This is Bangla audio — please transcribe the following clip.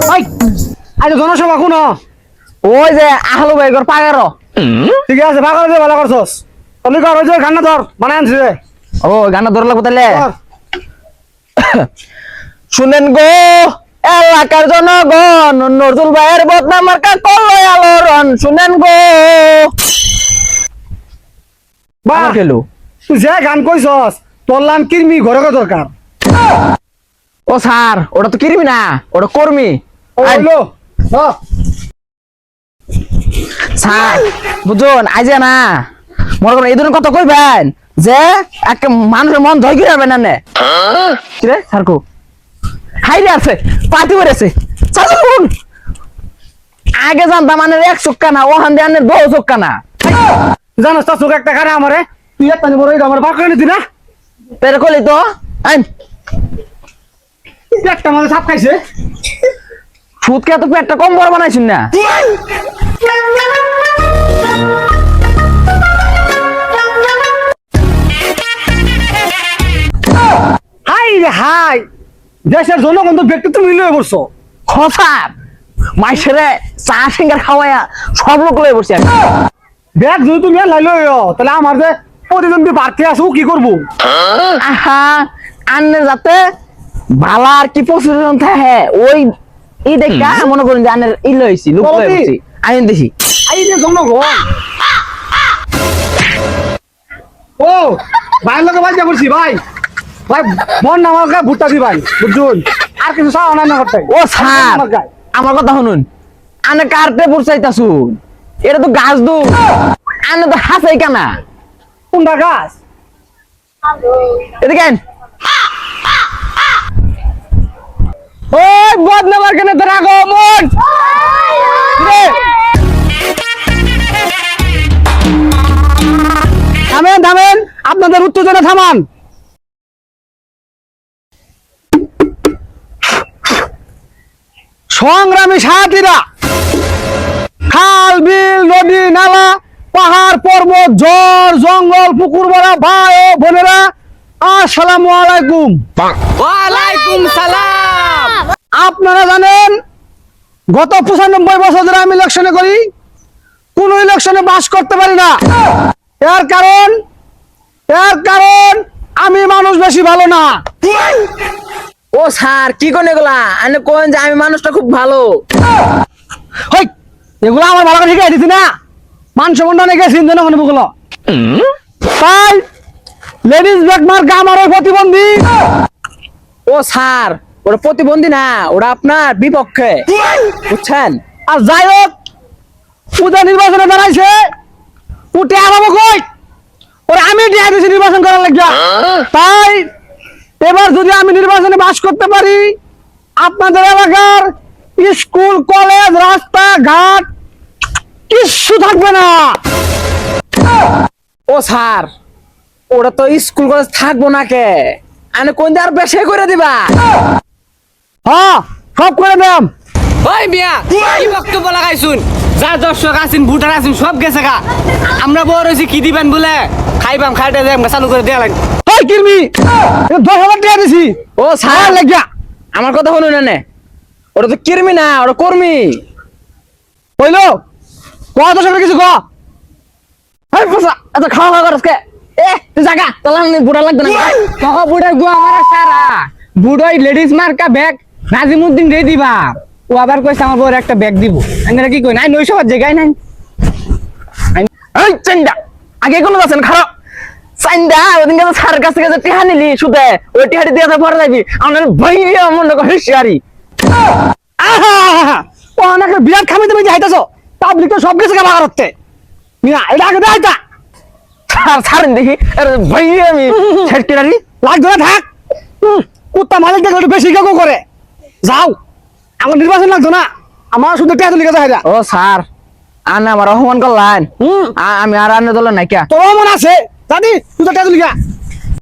ভাই আজ জনসভা কোন ওই যে আহলো ভাইগর পাগার ঠিক আছে ভাগ করে ভালো করছস তুমি কর ওই যে গান্না ধর বানাই আনছি রে ও গানা ধরে লাগবো তাহলে শুনেন গো এলাকার জনগণ নজরুল ভাইয়ের বদনাম মার্কা করলো আলোড়ন শুনেন গো বাহ খেলো তুই যে গান কইছস তোর লান কিরমি ঘরে ঘরে দরকার ও স্যার ওটা তো কিরমি না ওটা কর্মী ও হইলো স্যার বুঝুন আইজে না মনে করেন এই ধরনের কথা কইবেন যে এক মানুষের মন ধয় করে যাবেন না কিরে স্যারকো হাইরে আছে পাতি করেছে চালুন আগে জানতাম মানে এক চক্কা না ওখান দিয়ে আনে 2 চক্কা না জানোস তা চোখ একটা কানে আমারে তুই একটা বড় আমার বাক করে নিতি না তেরে কলি তো আইন একটা মাঝে সাপ খাইছে সুদ কে তো পেটটা কম বড় বানাইছিস না হাই রে হাই দেশের জনগণ তো ব্যক্তি তুমি লয়ে বসছো খসার মাইসেরে চা সিঙ্গার খাওয়ায়া সব লোক লয়ে বসে আছে ব্যাগ যদি তুমি লাইলো তাহলে আমার যে প্রতিদ্বন্দ্বী প্রার্থী আছো কি করবো আহা আন্নের যাতে ভালা আর কি প্রচলন থাকে ওই ই দেখা মনে করেন যে আন্নের ই লইছি লোক লয়ে বসছি আইন দেখি এই যে জনগণ ও ভাই লোকে বাজা করছি ভাই ভাই মন না আমাকে ভুট্টা দি ভাই বুঝুন আর কিছু চাও না করতে ও স্যার আমার কথা শুনুন আনে কারতে বুঝাইতাছুন এটা তো গাছ দু আনে তো হাসাই কানা কোনটা গাছ এদিকে আইন ওই বদনামার কেন তোর আগমন থামেন থামেন আপনাদের উত্তেজনা থামান সংগ্রামী সাথীরা খাল বিল নদী নালা পাহাড় পর্বত ঝড় জঙ্গল পুকুর ভরা ভাই ও বোনেরা আসসালামু আলাইকুম ওয়ালাইকুম সালাম আপনারা জানেন গত 95 বছর ধরে আমি ইলেকশনে করি কোন ইলেকশনে পাস করতে পারি না এর কারণ আমি মানুষ বেশি ভালো না ও স্যার কি কোন এগুলা আনে কোন যে আমি মানুষটা খুব ভালো হই এগুলো আমার ভালো করে শিখাই দিছি না মান সম্মান অনেকে চিন্তা না বগুলো তাই লেডিস ব্যাগ মার্কা আমার ওই প্রতিবন্ধী ও স্যার ওটা প্রতিবন্ধী না ওটা আপনার বিপক্ষে বুঝছেন আর যাই হোক পূজা নির্বাচনে দাঁড়াইছে উঠে আনাবো কই ওরা আমি টিয়া দিছি নির্বাচন করার লাগিয়া তাই এবার যদি আমি নির্বাচনে বাস করতে পারি আপনাদের এলাকার স্কুল কলেজ রাস্তা ঘাট কিচ্ছু থাকবে না ও স্যার ওটা তো স্কুল কলেজ থাকবো না কে আনে কোন আর বেশি করে দিবা হ্যাঁ সব করে দাম ওই মিয়া কি বক্তব্য লাগাইছুন যা দর্শক আছেন ভোটার আছেন সব গেছে গা আমরা বড় হয়েছি কি দিবেন বলে খাইবাম খাইতে যাই চালু করে দেয়া লাগবে ওই কিরমি 10,000 টাকা দিছি ও স্যার লাগিয়া আমার কথা শুনুন না ওটা তো কিরমি না ওটা কর্মী হইলো কত সঙ্গে কিছু কো এই ফসা এত খাওয়া খাওয়া করস কে এ তুই জাগা তোলা বুড়া লাগবে না কহ বুড়া গো আমার সারা বুড়াই লেডিস মার্কা ব্যাগ নাজিমউদ্দিন রে দিবা ও আবার কইছে আমার বড় একটা ব্যাগ দিব আমরা কি কই নাই 900 জায়গায় নাই এই চেন্ডা আগে কোন আছেন খারাপ চাইন্দা ওদিন কাছে স্যার কাছ থেকে যে টিহা নিলি সুদে ওই টিহাটি দিয়ে পরে যাবি আমার ভাইয়া মনে করে হুঁশিয়ারি ও অনেক বিরাট খামি তুমি যাইতেছো পাবলিক তো সব কিছু কাবা করতে মিয়া এটা আগে দেখাইতা স্যার ছাড়েন দেখি আরে ভাইয়া আমি ছেটকিরারি লাগবে না থাক কুত্তা মালিক দেখলে একটু বেশি কেউ করে যাও আমার নির্বাচন লাগতো না আমার শুধু টেয়া লিখে যায় ও স্যার আনে আমার অপমান করলেন আমি আর আনে দলের নাই কে তোর মন আছে দাদি তুই তো টেয়া লিখা